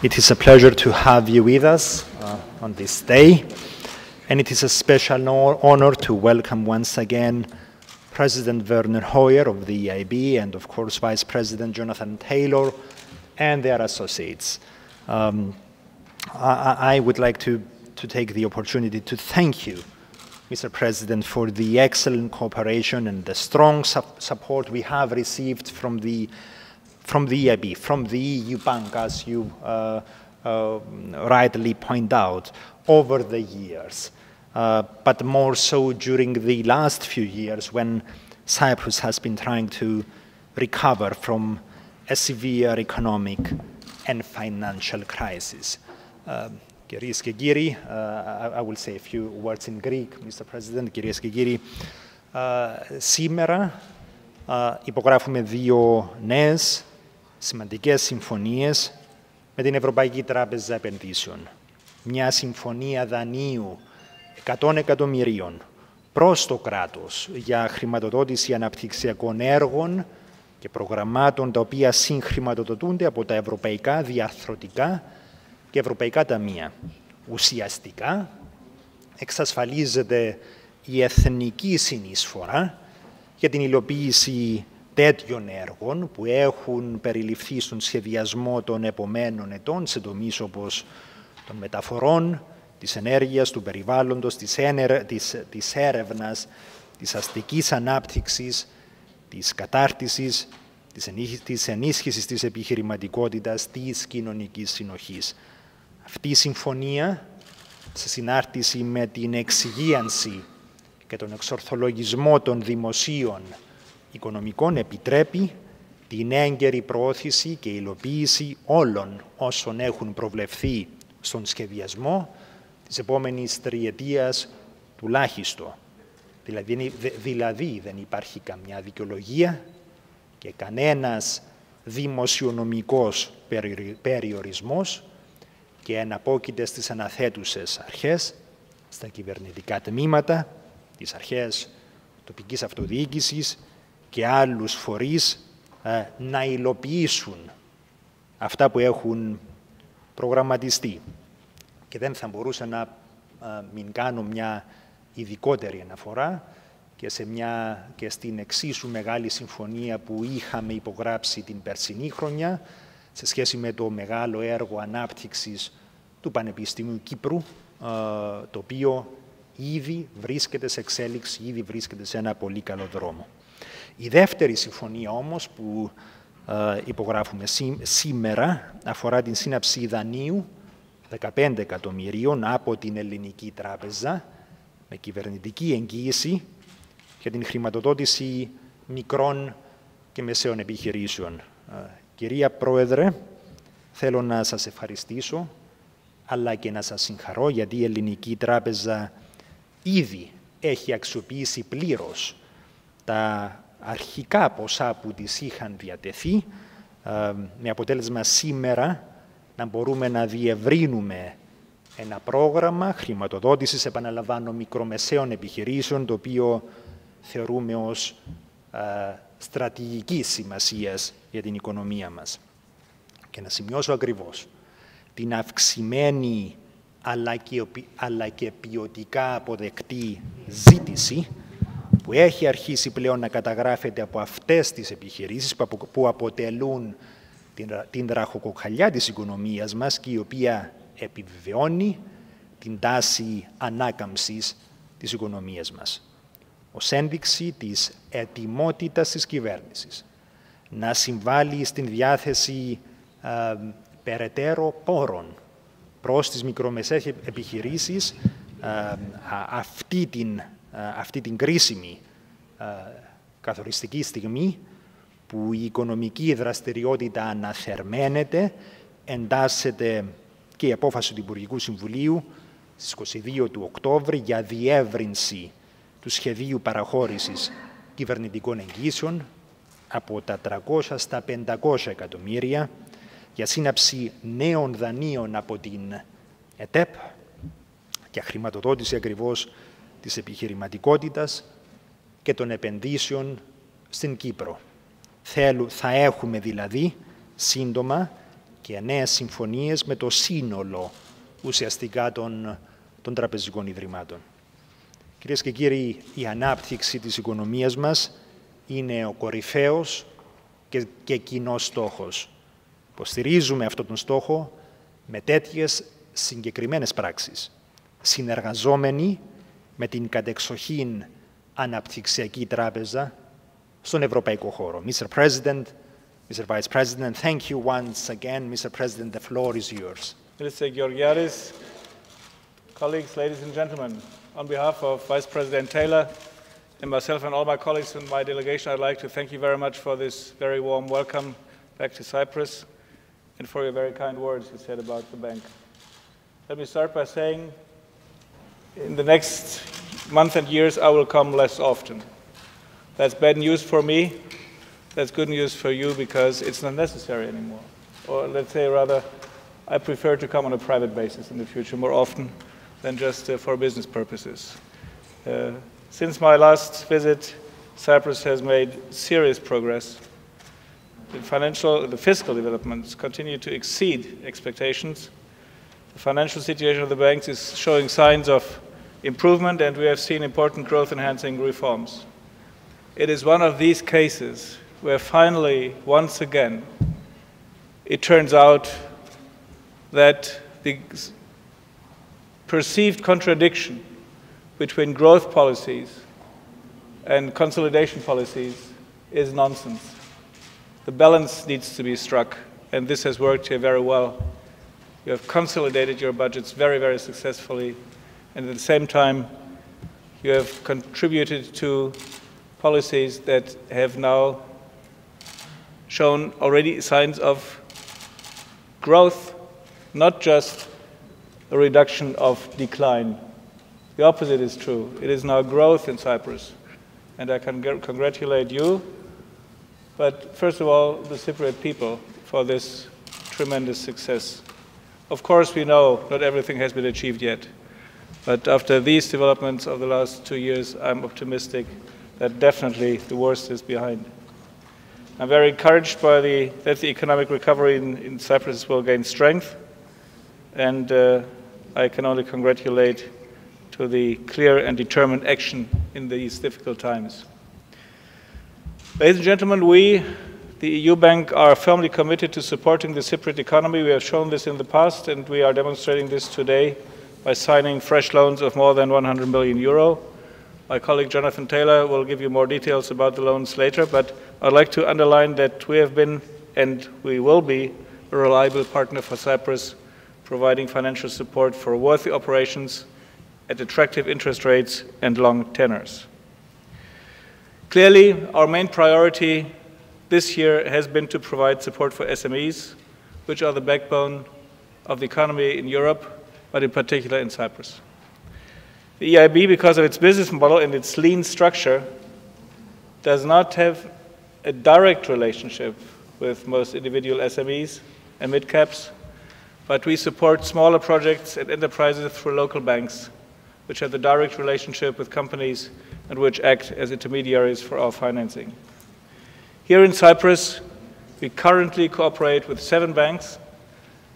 It is a pleasure to have you with us on this day, and it is a special honor to welcome once again President Werner Hoyer of the EIB and, of course, Vice President Jonathan Taylor and their associates. I would like to take the opportunity to thank you, Mr. President, for the excellent cooperation and the strong support we have received from the EIB, from the EU Bank, as you rightly point out, over the years. But more so during the last few years when Cyprus has been trying to recover from a severe economic and financial crisis. Κυρίες και κύριοι, I will say a few words in Greek, Mr. President. Κυρίες και κύριοι, σήμερα υπογράφουμε δύο νέες σημαντικές συμφωνίες με την Ευρωπαϊκή Τράπεζα Επενδύσεων. Μια συμφωνία δανείου 100 εκατομμυρίων προς το κράτος για χρηματοδότηση αναπτυξιακών έργων και προγραμμάτων τα οποία συγχρηματοδοτούνται από τα ευρωπαϊκά διαρθρωτικά και ευρωπαϊκά ταμεία. Ουσιαστικά εξασφαλίζεται η εθνική συνεισφορά για την υλοποίηση τέτοιων έργων που έχουν περιληφθεί στον σχεδιασμό των επομένων ετών σε τομείς όπως των μεταφορών, της ενέργειας, του περιβάλλοντος, της έρευνας, της αστικής ανάπτυξης, της κατάρτισης, της ενίσχυσης της επιχειρηματικότητας, της κοινωνικής συνοχής. Αυτή η συμφωνία, σε συνάρτηση με την εξυγίανση και τον εξορθολογισμό των δημοσίων οικονομικών, επιτρέπει την έγκαιρη προώθηση και υλοποίηση όλων όσων έχουν προβλεφθεί στον σχεδιασμό της επόμενης τριετίας τουλάχιστον. Δηλαδή δεν υπάρχει καμιά δικαιολογία και κανένας δημοσιονομικός περιορισμός και εναπόκειται στις αναθέτουσες αρχές, στα κυβερνητικά τμήματα, τις αρχές τοπικής αυτοδιοίκησης και άλλους φορείς να υλοποιήσουν αυτά που έχουν προγραμματιστεί. Και δεν θα μπορούσα να μην κάνω μια ειδικότερη αναφορά και στην εξίσου μεγάλη συμφωνία που είχαμε υπογράψει την περσινή χρονιά σε σχέση με το μεγάλο έργο ανάπτυξης του Πανεπιστημίου Κύπρου, το οποίο ήδη βρίσκεται σε εξέλιξη, ήδη βρίσκεται σε ένα πολύ καλό δρόμο. Η δεύτερη συμφωνία όμως που υπογράφουμε σήμερα αφορά την σύναψη δανείου 15 εκατομμυρίων από την Ελληνική Τράπεζα με κυβερνητική εγγύηση για την χρηματοδότηση μικρών και μεσαίων επιχειρήσεων. Κυρία Πρόεδρε, θέλω να σας ευχαριστήσω, αλλά και να σας συγχαρώ, γιατί η Ελληνική Τράπεζα ήδη έχει αξιοποιήσει πλήρως τα αρχικά ποσά που της είχαν διατεθεί, με αποτέλεσμα σήμερα να μπορούμε να διευρύνουμε ένα πρόγραμμα χρηματοδότησης, επαναλαμβάνω, μικρομεσαίων επιχειρήσεων, το οποίο θεωρούμε ως στρατηγικής σημασίας για την οικονομία μας. Και να σημειώσω ακριβώς την αυξημένη αλλά και ποιοτικά αποδεκτή ζήτηση που έχει αρχίσει πλέον να καταγράφεται από αυτές τις επιχειρήσεις που αποτελούν την ραχοκοκαλιά της οικονομίας μας και η οποία επιβεβαιώνει την τάση ανάκαμψης της οικονομίας μας. Ως ένδειξη της ετοιμότητας της κυβέρνησης να συμβάλλει στην διάθεση περαιτέρω πόρων προς τις μικρομεσαίες επιχειρήσεις αυτή την κρίσιμη καθοριστική στιγμή που η οικονομική δραστηριότητα αναθερμαίνεται, εντάσσεται και η απόφαση του Υπουργικού Συμβουλίου στις 22 του Οκτώβρη για διεύρυνση του σχεδίου παραχώρησης κυβερνητικών εγγύσεων από τα 300 στα 500 εκατομμύρια για σύναψη νέων δανείων από την ΕΤΕπ για χρηματοδότηση ακριβώς της επιχειρηματικότητας και των επενδύσεων στην Κύπρο. Θα έχουμε δηλαδή σύντομα και νέες συμφωνίες με το σύνολο ουσιαστικά των τραπεζικών ιδρυμάτων. Κυρίες και κύριοι, η ανάπτυξη της οικονομίας μας είναι ο κορυφαίος και κοινός στόχος. Υποστηρίζουμε αυτόν τον στόχο με τέτοιες συγκεκριμένες πράξεις, συνεργαζόμενοι με την κατεξοχήν αναπτυξιακή τράπεζα στον ευρωπαϊκό χώρο. Mr. President, Mr. Vice President, thank you once again. Mr. President, the floor is yours. Minister Georgiadis, colleagues, ladies and gentlemen, on behalf of Vice President Taylor and myself and all my colleagues in my delegation, I'd like to thank you very much for this very warm welcome back to Cyprus and for your very kind words you said about the bank. Let me start by saying in the next month and years I will come less often. That's bad news for me. That's good news for you because it's not necessary anymore. Or let's say rather, I prefer to come on a private basis in the future more often than just for business purposes. Since my last visit, Cyprus has made serious progress. The fiscal developments continue to exceed expectations. The financial situation of the banks is showing signs of improvement, and we have seen important growth-enhancing reforms. It is one of these cases where finally, once again, it turns out that the perceived contradiction between growth policies and consolidation policies is nonsense. The balance needs to be struck, and this has worked here very well. You have consolidated your budgets very, very successfully, and at the same time, you have contributed to policies that have now shown already signs of growth, not just a reduction of decline. The opposite is true. It is now growth in Cyprus, and I can congratulate you, but first of all, the Cypriot people for this tremendous success. Of course, we know not everything has been achieved yet, but after these developments of the last 2 years, I'm optimistic that definitely the worst is behind. I'm very encouraged by that the economic recovery in Cyprus will gain strength, and I can only congratulate to the clear and determined action in these difficult times. Ladies and gentlemen, we, the EU Bank, are firmly committed to supporting the Cypriot economy. We have shown this in the past, and we are demonstrating this today by signing fresh loans of more than 100 million euro. My colleague Jonathan Taylor will give you more details about the loans later, but I'd like to underline that we have been and we will be a reliable partner for Cyprus, providing financial support for worthy operations at attractive interest rates and long tenors. Clearly, our main priority this year has been to provide support for SMEs, which are the backbone of the economy in Europe, but in particular in Cyprus. The EIB, because of its business model and its lean structure, does not have a direct relationship with most individual SMEs and mid-caps, but we support smaller projects and enterprises through local banks, which have the direct relationship with companies and which act as intermediaries for our financing. Here in Cyprus, we currently cooperate with 7 banks,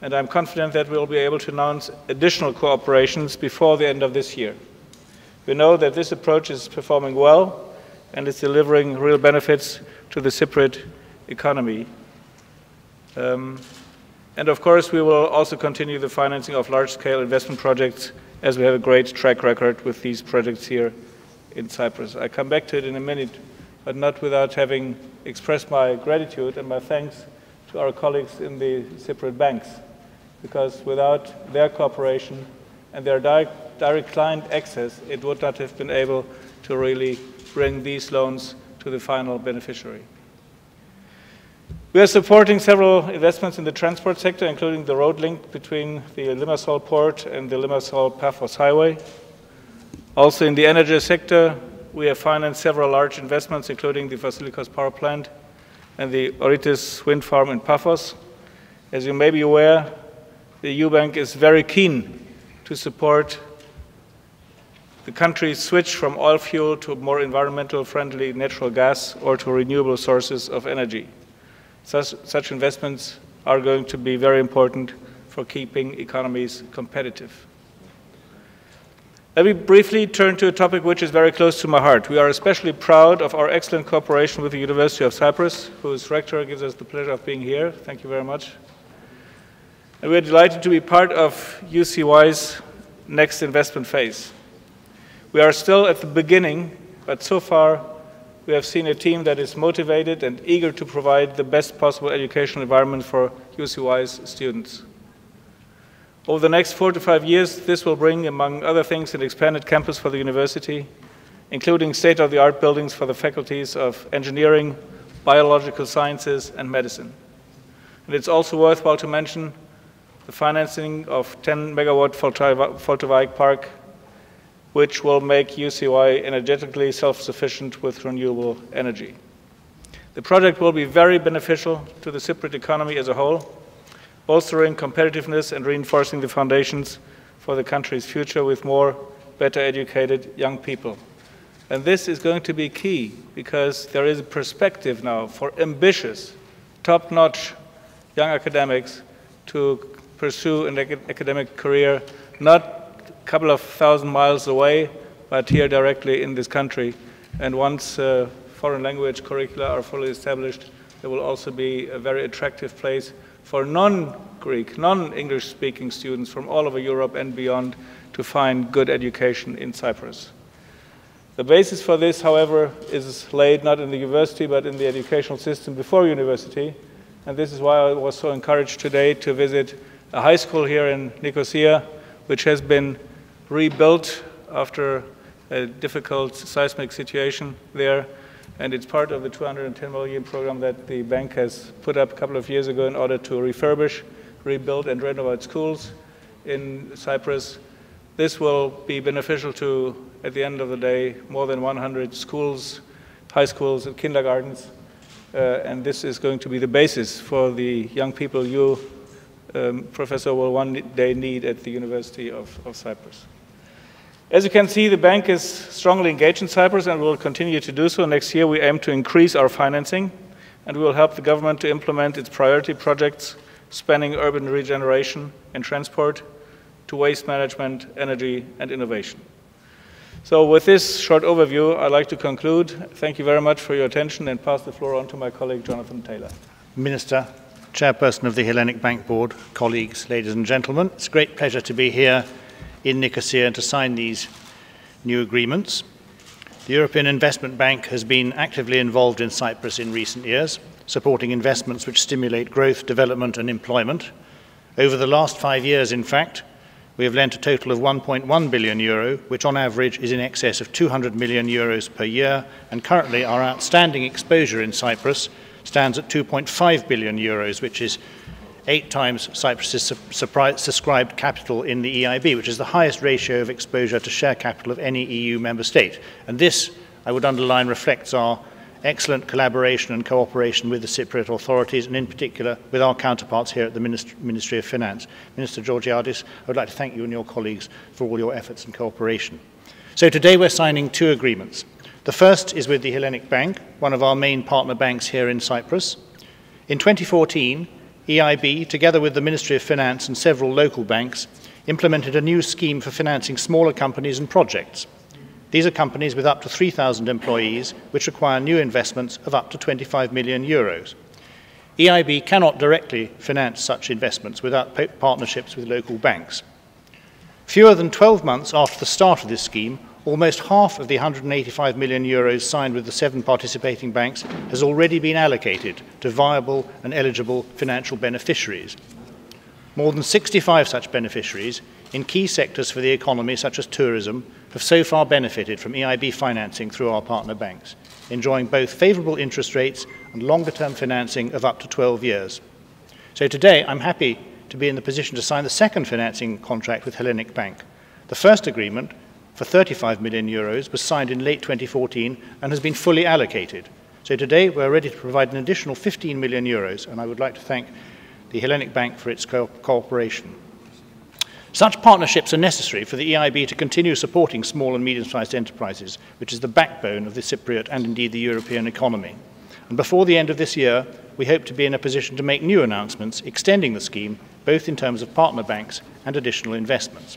and I'm confident that we will be able to announce additional cooperations before the end of this year. We know that this approach is performing well and is delivering real benefits to the Cypriot economy. And of course, we will also continue the financing of large-scale investment projects, as we have a great track record with these projects here in Cyprus. I come back to it in a minute, but not without having expressed my gratitude and my thanks to our colleagues in the Cypriot banks, because without their cooperation and their direct client access, it would not have been able to really bring these loans to the final beneficiary. We are supporting several investments in the transport sector, including the road link between the Limassol port and the Limassol-Paphos highway. Also in the energy sector, we have financed several large investments, including the Vasilikos power plant and the Oritis wind farm in Paphos. As you may be aware, the EU Bank is very keen to support the country's switch from oil fuel to more environmental friendly natural gas or to renewable sources of energy. Such investments are going to be very important for keeping economies competitive. Let me briefly turn to a topic which is very close to my heart. We are especially proud of our excellent cooperation with the University of Cyprus, whose rector gives us the pleasure of being here. Thank you very much. And we are delighted to be part of UCY's next investment phase. We are still at the beginning, but so far we have seen a team that is motivated and eager to provide the best possible educational environment for UCY's students. Over the next 4 to 5 years, this will bring, among other things, an expanded campus for the university, including state-of-the-art buildings for the faculties of engineering, biological sciences, and medicine. And it's also worthwhile to mention the financing of 10-megawatt photovoltaic park, which will make UCY energetically self-sufficient with renewable energy. The project will be very beneficial to the Cypriot economy as a whole, bolstering competitiveness and reinforcing the foundations for the country's future with more better educated young people. And this is going to be key because there is a perspective now for ambitious, top-notch young academics to pursue an academic career, not a couple of thousand miles away, but here directly in this country. And once foreign language curricula are fully established, there will also be a very attractive place for non-Greek, non-English speaking students from all over Europe and beyond to find good education in Cyprus. The basis for this, however, is laid not in the university but in the educational system before university, and this is why I was so encouraged today to visit a high school here in Nicosia, which has been rebuilt after a difficult seismic situation there. And it's part of the 210 million program that the bank has put up a couple of years ago in order to refurbish, rebuild, and renovate schools in Cyprus. This will be beneficial to, at the end of the day, more than 100 schools, high schools, and kindergartens. And this is going to be the basis for the young people you, Professor, will one day need at the University of Cyprus. As you can see, the bank is strongly engaged in Cyprus and will continue to do so. Next year, we aim to increase our financing, and we will help the government to implement its priority projects spanning urban regeneration and transport to waste management, energy, and innovation. So with this short overview, I'd like to conclude. Thank you very much for your attention and pass the floor on to my colleague, Jonathan Taylor. Minister, Chairperson of the Hellenic Bank Board, colleagues, ladies and gentlemen, it's a great pleasure to be here in Nicosia and to sign these new agreements. The European Investment Bank has been actively involved in Cyprus in recent years, supporting investments which stimulate growth, development and employment. Over the last 5 years, in fact, we have lent a total of €1.1 billion, which on average is in excess of €200 million per year, and currently our outstanding exposure in Cyprus stands at €2.5 billion, which is 8 times Cyprus's subscribed capital in the EIB, which is the highest ratio of exposure to share capital of any EU member state. And this, I would underline, reflects our excellent collaboration and cooperation with the Cypriot authorities, and in particular with our counterparts here at the Ministry of Finance. Minister Georgiadis, I would like to thank you and your colleagues for all your efforts and cooperation. So today we're signing 2 agreements. The first is with the Hellenic Bank, one of our main partner banks here in Cyprus. In 2014, EIB, together with the Ministry of Finance and several local banks, implemented a new scheme for financing smaller companies and projects. These are companies with up to 3,000 employees, which require new investments of up to €25 million. EIB cannot directly finance such investments without partnerships with local banks. Fewer than 12 months after the start of this scheme, almost half of the €185 million signed with the 7 participating banks has already been allocated to viable and eligible financial beneficiaries. More than 65 such beneficiaries in key sectors for the economy, such as tourism, have so far benefited from EIB financing through our partner banks, enjoying both favourable interest rates and longer-term financing of up to 12 years. So today, I'm happy to be in the position to sign the second financing contract with Hellenic Bank. The first agreement, for €35 million, was signed in late 2014 and has been fully allocated. So today, we're ready to provide an additional €15 million, and I would like to thank the Hellenic Bank for its cooperation. Such partnerships are necessary for the EIB to continue supporting small and medium-sized enterprises, which is the backbone of the Cypriot and indeed the European economy. And before the end of this year, we hope to be in a position to make new announcements extending the scheme, both in terms of partner banks and additional investments.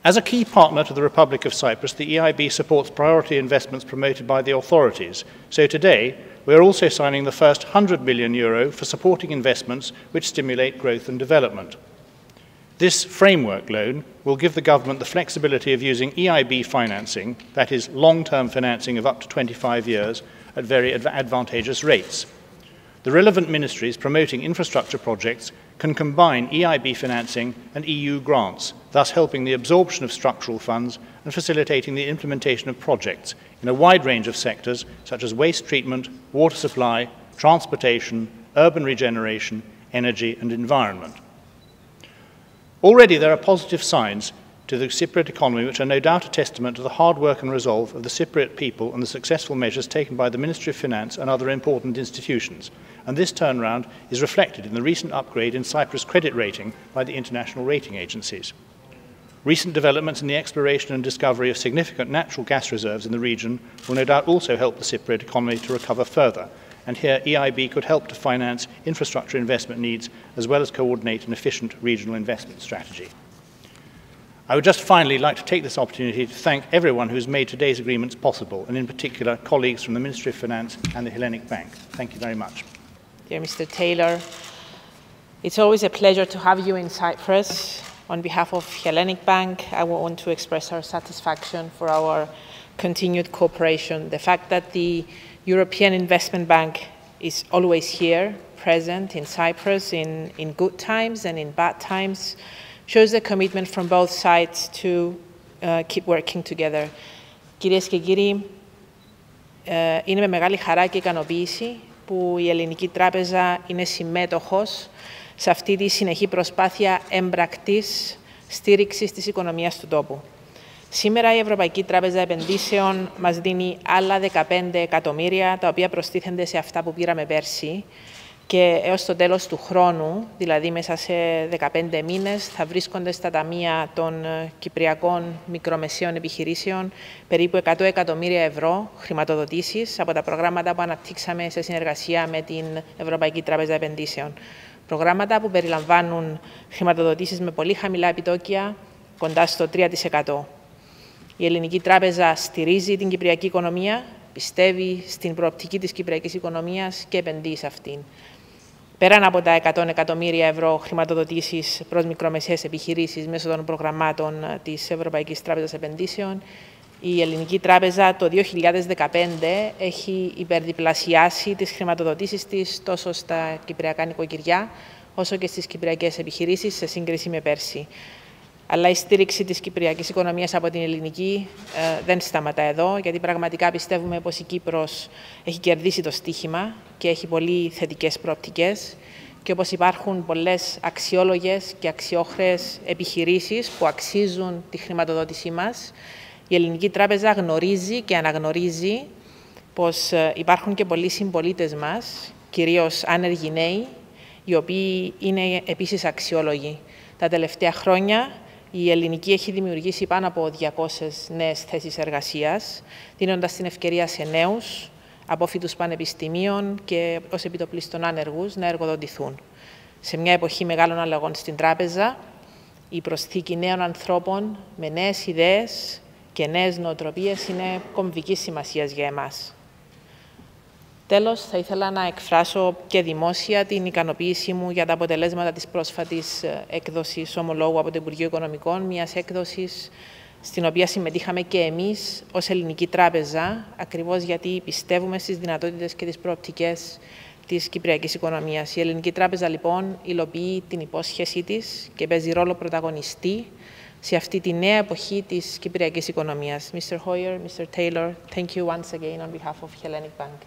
As a key partner to the Republic of Cyprus, the EIB supports priority investments promoted by the authorities. So today, we are also signing the first €100 million for supporting investments which stimulate growth and development. This framework loan will give the government the flexibility of using EIB financing, that is, long-term financing of up to 25 years, at very advantageous rates. The relevant ministries promoting infrastructure projects can combine EIB financing and EU grants, thus helping the absorption of structural funds and facilitating the implementation of projects in a wide range of sectors such as waste treatment, water supply, transportation, urban regeneration, energy and environment. Already there are positive signs to the Cypriot economy which are no doubt a testament to the hard work and resolve of the Cypriot people and the successful measures taken by the Ministry of Finance and other important institutions. And this turnaround is reflected in the recent upgrade in Cyprus' credit rating by the international rating agencies. Recent developments in the exploration and discovery of significant natural gas reserves in the region will no doubt also help the Cypriot economy to recover further. And here EIB could help to finance infrastructure investment needs as well as coordinate an efficient regional investment strategy. I would just finally like to take this opportunity to thank everyone who has made today's agreements possible, and in particular colleagues from the Ministry of Finance and the Hellenic Bank. Thank you very much. Dear Mr. Taylor, it's always a pleasure to have you in Cyprus. On behalf of Hellenic Bank, I want to express our satisfaction for our continued cooperation. The fact that the European Investment Bank is always here, present in Cyprus, in good times and in bad times, shows the commitment from both sides to keep working together. Κυρίες και κύριοι, είναι με μεγάλη χαρά και ικανοποίηση που η Ελληνική Τράπεζα είναι συμμέτοχος σε αυτή τη συνεχή προσπάθεια έμπρακτης στήριξης της οικονομίας του τόπου. Σήμερα η Ευρωπαϊκή Τράπεζα Επενδύσεων μας δίνει άλλα 15 εκατομμύρια, τα οποία προστίθενται σε αυτά που πήραμε πέρσι, και έως το τέλος του χρόνου, δηλαδή μέσα σε 15 μήνες, θα βρίσκονται στα ταμεία των κυπριακών μικρομεσαίων επιχειρήσεων περίπου 100 εκατομμύρια ευρώ χρηματοδοτήσεις από τα προγράμματα που αναπτύξαμε σε συνεργασία με την Ευρωπαϊκή Τράπεζα Επενδύσεων. Προγράμματα που περιλαμβάνουν χρηματοδοτήσεις με πολύ χαμηλά επιτόκια, κοντά στο 3%. Η Ελληνική Τράπεζα στηρίζει την κυπριακή οικονομία, πιστεύει στην προοπτική της κυπριακής οικονομίας και επενδύει σε αυτήν. Πέραν από τα 100 εκατομμύρια ευρώ χρηματοδοτήσεις προς μικρομεσαίες επιχειρήσεις μέσω των προγραμμάτων της Ευρωπαϊκής Τράπεζας Επενδύσεων, η Ελληνική Τράπεζα το 2015 έχει υπερδιπλασιάσει τις χρηματοδοτήσεις της τόσο στα κυπριακά νοικοκυριά όσο και στις κυπριακές επιχειρήσεις σε σύγκριση με πέρσι. Αλλά η στήριξη της κυπριακής οικονομίας από την ελληνική δεν σταματά εδώ, γιατί πραγματικά πιστεύουμε πως η Κύπρος έχει κερδίσει το στοίχημα και έχει πολύ θετικές προοπτικές, και όπως υπάρχουν πολλές αξιόλογες και αξιόχρεες επιχειρήσεις που αξίζουν τη χρηματοδότησή μας, η Ελληνική Τράπεζα γνωρίζει και αναγνωρίζει πως υπάρχουν και πολλοί συμπολίτες μας, κυρίως άνεργοι νέοι, οι οποίοι είναι επίσης αξιόλογοι. Τα τελευταία χρόνια η Ελληνική έχει δημιουργήσει πάνω από 200 νέες θέσεις εργασίας, δίνοντας την ευκαιρία σε νέους, απόφοιτους πανεπιστημίων και ως επιτοπλίστων άνεργους να εργοδοτηθούν. Σε μια εποχή μεγάλων αλλαγών στην τράπεζα, η προσθήκη νέων ανθρώπων με νέες ιδέες και νέες νοοτροπίες είναι κομβικής σημασίας για εμάς. Τέλος, θα ήθελα να εκφράσω και δημόσια την ικανοποίησή μου για τα αποτελέσματα της πρόσφατης έκδοσης ομολόγου από το Υπουργείο Οικονομικών, μιας έκδοσης στην οποία συμμετείχαμε και εμείς ως Ελληνική Τράπεζα, ακριβώς γιατί πιστεύουμε στις δυνατότητες και τις προοπτικές της κυπριακής οικονομίας. Η Ελληνική Τράπεζα, λοιπόν, υλοποιεί την υπόσχεσή της και παίζει ρόλο πρωταγωνιστή σε αυτή τη νέα εποχή της κυπριακής οικονομίας. Mr. Hoyer, Mr. Taylor, thank you once again on behalf of Hellenic Bank.